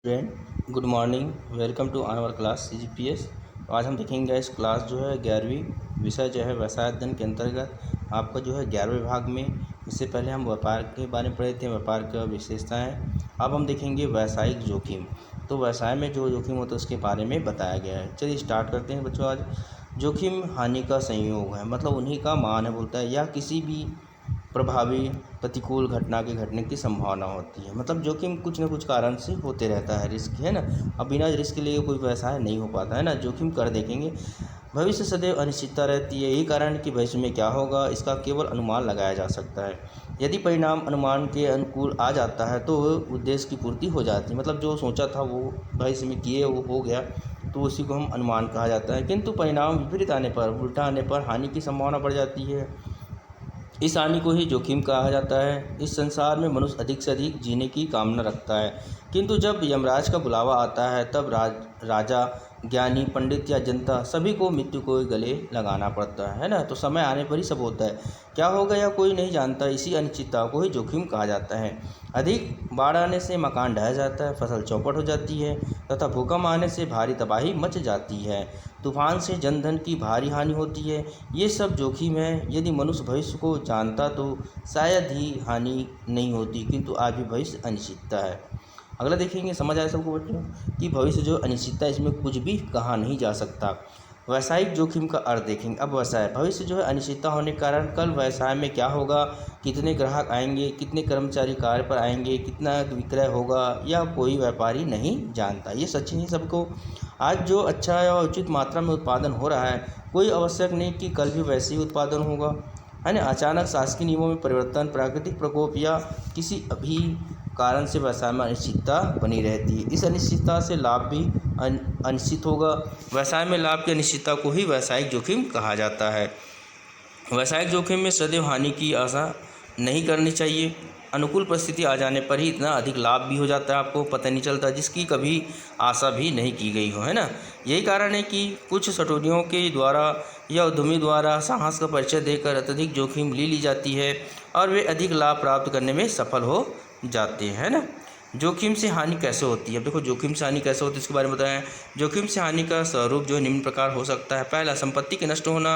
Friend, good morning. Welcome to our class CGPS। आज हम देखेंगे इस क्लास जो है 11वीं विषय जो है व्यवसाय अध्ययन के अंतर्गत आपका जो है 11वें भाग में। इससे पहले हम व्यापार के बारे में पढ़े थे, व्यापार की विशेषताएं। अब हम देखेंगे व्यावसायिक जोखिम। तो व्यवसाय में जो जोखिम होता है उसके बारे में बताया गया है। चलिए स्टार्ट करते हैं बच्चों। आज जोखिम हानि का संयोग है, मतलब उन्हीं का मान है बोलता है, या किसी भी प्रभावी प्रतिकूल घटना के घटने की संभावना होती है। मतलब जोखिम कुछ न कुछ कारण से होते रहता है, रिस्क है ना। अब बिना रिस्क के लिए कोई व्यवसाय नहीं हो पाता है ना। जोखिम कर देखेंगे। भविष्य सदैव अनिश्चितता रहती है। यही कारण है कि भविष्य में क्या होगा इसका केवल अनुमान लगाया जा सकता है। यदि परिणाम अनुमान के अनुकूल आ जाता है तो उद्देश्य की पूर्ति हो जाती है। मतलब जो सोचा था वो भविष्य में किए वो हो गया, तो उसी को हम अनुमान कहा जाता है। किंतु परिणाम विपरीत आने पर, उल्टा आने पर हानि की संभावना बढ़ जाती है। इस हानि को ही जोखिम कहा जाता है। इस संसार में मनुष्य अधिक से अधिक जीने की कामना रखता है, किंतु जब यमराज का बुलावा आता है तब राजा, ज्ञानी, पंडित या जनता सभी को मृत्यु को गले लगाना पड़ता है ना। तो समय आने पर ही सब होता है। क्या होगा या कोई नहीं जानता। इसी अनिश्चितता को ही जोखिम कहा जाता है। अधिक बाढ़ आने से मकान ढह जाता है, फसल चौपट हो जाती है तथा भूकंप आने से भारी तबाही मच जाती है। तूफान से जनधन की भारी हानि होती है। ये सब जोखिम है। यदि मनुष्य भविष्य को जानता तो शायद ही हानि नहीं होती, किंतु आज भी भविष्य अनिश्चितता है। अगला देखेंगे, समझ आया सबको बच्चों कि भविष्य जो अनिश्चितता है इसमें कुछ भी कहा नहीं जा सकता। व्यवसायिक जोखिम का अर्थ देखेंगे। अब व्यवसाय भविष्य जो है अनिश्चितता होने के कारण कल व्यवसाय में क्या होगा, कितने ग्राहक आएंगे, कितने कर्मचारी कार्य पर आएंगे, कितना विक्रय होगा, या कोई व्यापारी नहीं जानता। ये सच ही सबको। आज जो अच्छा या उचित मात्रा में उत्पादन हो रहा है, कोई आवश्यक नहीं कि कल भी वैसे ही उत्पादन होगा, है ना। अचानक शासकीय नियमों में परिवर्तन, प्राकृतिक प्रकोप या किसी भी कारण से व्यवसाय में अनिश्चितता बनी रहती है। इस अनिश्चितता से लाभ भी अनिश्चित होगा। व्यवसाय में लाभ की अनिश्चितता को ही व्यवसायिक जोखिम कहा जाता है। व्यवसायिक जोखिम में सदैव हानि की आशा नहीं करनी चाहिए। अनुकूल परिस्थिति आ जाने पर ही इतना अधिक लाभ भी हो जाता है, आपको पता नहीं चलता, जिसकी कभी आशा भी नहीं की गई हो, है ना। यही कारण है कि कुछ सटोरियों के द्वारा या उद्यमी द्वारा साहस का परिचय देकर अत्यधिक जोखिम ली जाती है और वे अधिक लाभ प्राप्त करने में सफल हो जाते हैं, है ना। जोखिम से हानि कैसे होती है। अब देखो जोखिम से हानि कैसे होती है इसके बारे में बताएं। जोखिम से हानि का स्वरूप जो निम्न प्रकार हो सकता है। पहला, संपत्ति के नष्ट होना,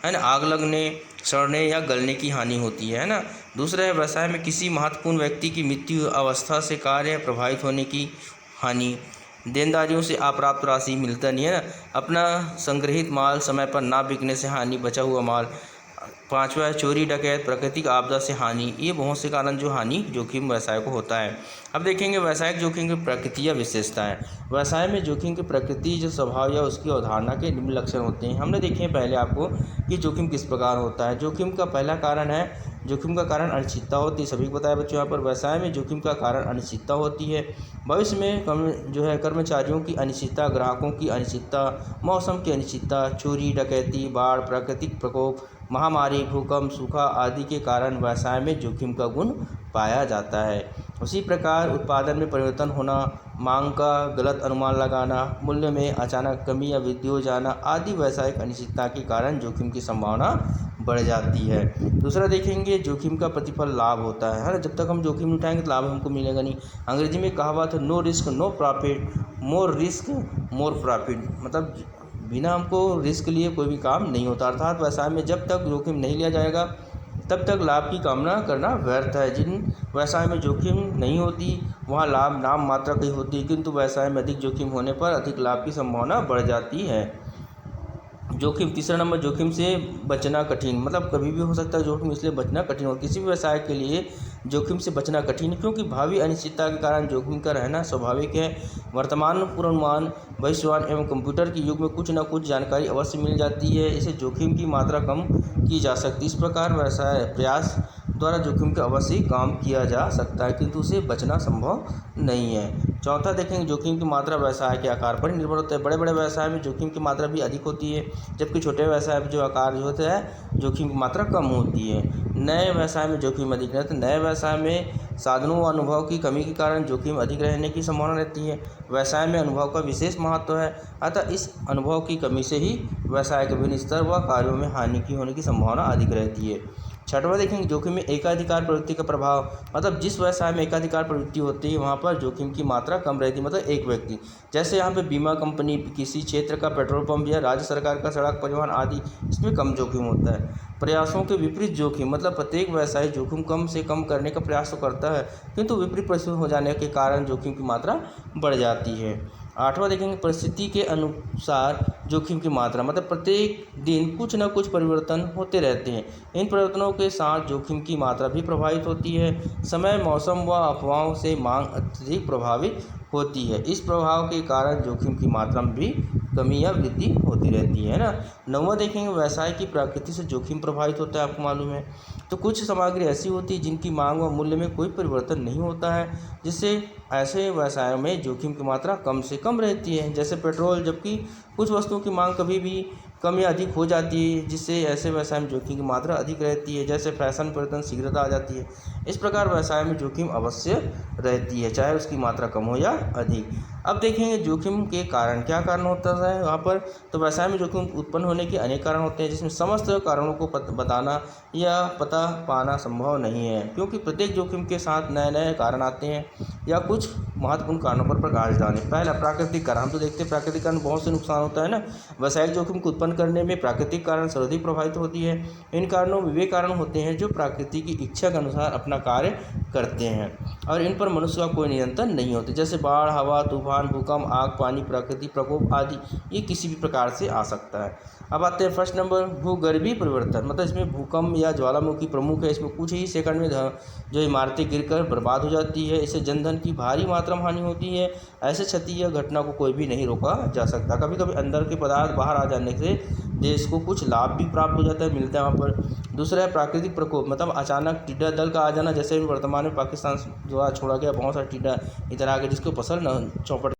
है ना। आग लगने, सड़ने या गलने की हानि होती है ना। दूसरा है व्यवसाय में किसी महत्वपूर्ण व्यक्ति की मृत्यु अवस्था से कार्य प्रभावित होने की हानि। देनदारियों से अप्राप्त राशि मिलता नहीं है ना। अपना संग्रहित माल समय पर ना बिकने से हानि, बचा हुआ माल। पांचवा है चोरी, डकैत, प्राकृतिक आपदा से हानि। ये बहुत से कारण जो हानि जोखिम व्यवसाय को होता है। अब देखेंगे व्यवसायिक जोखिम की प्रकृति या विशेषताएं। व्यवसाय में जोखिम की प्रकृति, जो स्वभाव या उसकी अवधारणा के निम्न लक्षण होते हैं। हमने देखे पहले आपको कि जोखिम किस प्रकार होता है। जोखिम का पहला कारण है, जोखिम का कारण अनिश्चितता होती है। सभी को बताया बच्चों यहाँ पर। व्यवसाय में जोखिम का कारण अनिश्चितता होती है। भविष्य में जो है कर्मचारियों की अनिश्चितता, ग्राहकों की अनिश्चितता, मौसम की अनिश्चितता, चोरी, डकैती, बाढ़, प्राकृतिक प्रकोप, महामारी, भूकंप, सूखा आदि के कारण व्यवसाय में जोखिम का गुण पाया जाता है। उसी प्रकार उत्पादन में परिवर्तन होना, मांग का गलत अनुमान लगाना, मूल्य में अचानक कमी या वृद्धि हो जाना आदि व्यवसायिक अनिश्चितता के कारण जोखिम की संभावना बढ़ जाती है। दूसरा देखेंगे, जोखिम का प्रतिफल लाभ होता है ना। जब तक हम जोखिम उठाएंगे तो लाभ हमको मिलेगा नहीं। अंग्रेजी में कहावत है, no risk no profit, more risk more profit. मतलब बिना हमको रिस्क लिए कोई भी काम नहीं होता। अर्थात व्यवसाय में जब तक जोखिम नहीं लिया जाएगा तब तक लाभ की कामना करना व्यर्थ है। जिन व्यवसाय में जोखिम नहीं होती वहाँ लाभ नाम मात्रा की होती है, किंतु व्यवसाय में अधिक जोखिम होने पर अधिक लाभ की संभावना बढ़ जाती है। जोखिम, तीसरा नंबर, जोखिम से बचना कठिन। मतलब कभी भी हो सकता है जोखिम, इसलिए बचना कठिन हो। किसी भी व्यवसाय के लिए जोखिम से बचना कठिन है, क्योंकि भावी अनिश्चितता के कारण जोखिम का रहना स्वाभाविक है। वर्तमान, पूर्वानुमान, भविष्यवाणी एवं कंप्यूटर के युग में कुछ न कुछ जानकारी अवश्य मिल जाती है। इसे जोखिम की मात्रा कम की जा सकती है। इस प्रकार व्यवसाय प्रयास द्वारा जोखिम का अवश्य काम किया जा सकता है, किंतु उसे बचना संभव नहीं है। चौथा देखेंगे, जोखिम की मात्रा व्यवसाय के आकार पर निर्भर होता है। बड़े बड़े व्यवसाय में जोखिम की मात्रा भी अधिक होती है, जबकि छोटे व्यवसाय में जो आकार जो होता है जोखिम की मात्रा कम होती है। नए व्यवसाय में जोखिम अधिक रहता है। नए व्यवसाय में साधनों व अनुभव की कमी के कारण जोखिम अधिक रहने की संभावना रहती है। व्यवसाय में अनुभव का विशेष महत्व है, अतः इस अनुभव की कमी से ही व्यवसाय के विभिन्न स्तर व कार्यों में हानि की होने की संभावना अधिक रहती है। छठवां देखेंगे जोखिम में एकाधिकार प्रवृत्ति का प्रभाव, मतलब जिस व्यवसाय में एकाधिकार प्रवृत्ति होती है वहाँ पर जोखिम की मात्रा कम रहती है। मतलब एक व्यक्ति, जैसे यहाँ पे बीमा कंपनी, किसी क्षेत्र का पेट्रोल पंप या राज्य सरकार का सड़क परिवहन आदि, इसमें कम जोखिम होता है। प्रयासों के विपरीत जोखिम, मतलब प्रत्येक व्यवसाय जोखिम कम से कम करने का प्रयास तो करता है, किंतु विपरीत परिस्थिति हो जाने के कारण जोखिम की मात्रा बढ़ जाती है। आठवां देखेंगे परिस्थिति के अनुसार जोखिम की मात्रा, मतलब प्रत्येक दिन कुछ न कुछ परिवर्तन होते रहते हैं। इन परिवर्तनों के साथ जोखिम की मात्रा भी प्रभावित होती है। समय, मौसम व अफवाहों से मांग अत्यधिक प्रभावित होती है। इस प्रभाव के कारण जोखिम की मात्रा में भी कमी या वृद्धि होती रहती है ना। नौवां देखेंगे व्यवसाय की प्रकृति से जोखिम प्रभावित होता है, आपको मालूम है। तो कुछ सामग्री ऐसी होती है जिनकी मांग व मूल्य में कोई परिवर्तन नहीं होता है, जिससे ऐसे व्यवसायों में जोखिम की मात्रा कम से कम रहती है, जैसे पेट्रोल। जबकि कुछ वस्तुओं की मांग कभी भी कम या अधिक हो जाती है, जिससे ऐसे व्यवसाय में जोखिम की मात्रा अधिक रहती है, जैसे फैशन परिवर्तन शीघ्रता आ जाती है। इस प्रकार व्यवसाय में जोखिम अवश्य रहती है, चाहे उसकी मात्रा कम हो या अधिक। अब देखेंगे जोखिम के कारण, क्या कारण होता है वहाँ पर। तो व्यवसाय में जोखिम उत्पन्न होने के अनेक कारण होते हैं, जिसमें समस्त कारणों को बताना या पता पाना संभव नहीं है, क्योंकि प्रत्येक जोखिम के साथ नए नए कारण आते हैं या कुछ महत्वपूर्ण कारणों पर प्रकाश डालें। पहला प्राकृतिक कारण, हम तो देखते हैं प्राकृतिक कारण बहुत से नुकसान होता है ना। व्यावसायिक जोखिम को उत्पन्न करने में प्राकृतिक कारण सर्वाधिक प्रभावित होती है। इन कारणों में वे कारण होते हैं जो प्रकृति की इच्छा के अनुसार अपना कार्य करते हैं और इन पर मनुष्य का कोई नियंत्रण नहीं होता, जैसे बाढ़, हवा, तूफान, भूकंप, आग, पानी, प्राकृतिक प्रकोप आदि। ये किसी भी प्रकार से आ सकता है। अब आते हैं फर्स्ट नंबर, भूगर्भीय परिवर्तन। मतलब इसमें भूकंप या ज्वालामुखी प्रमुख है। इसमें कुछ ही सेकंड में जो इमारतें गिरकर बर्बाद हो जाती है। इससे जनधन की भारी मात्रा में हानि होती है। ऐसे क्षति या घटना को कोई भी नहीं रोका जा सकता। कभी कभी अंदर के पदार्थ बाहर आ जाने से देश को कुछ लाभ भी प्राप्त हो जाता है, मिलता है वहाँ पर। दूसरा है प्राकृतिक प्रकोप, मतलब अचानक टिड्डा दल का आ जाना, जैसे वर्तमान में पाकिस्तान द्वारा छोड़ा गया बहुत सारा टिड्डा इधर आ गया, जिसको फसल न चौपट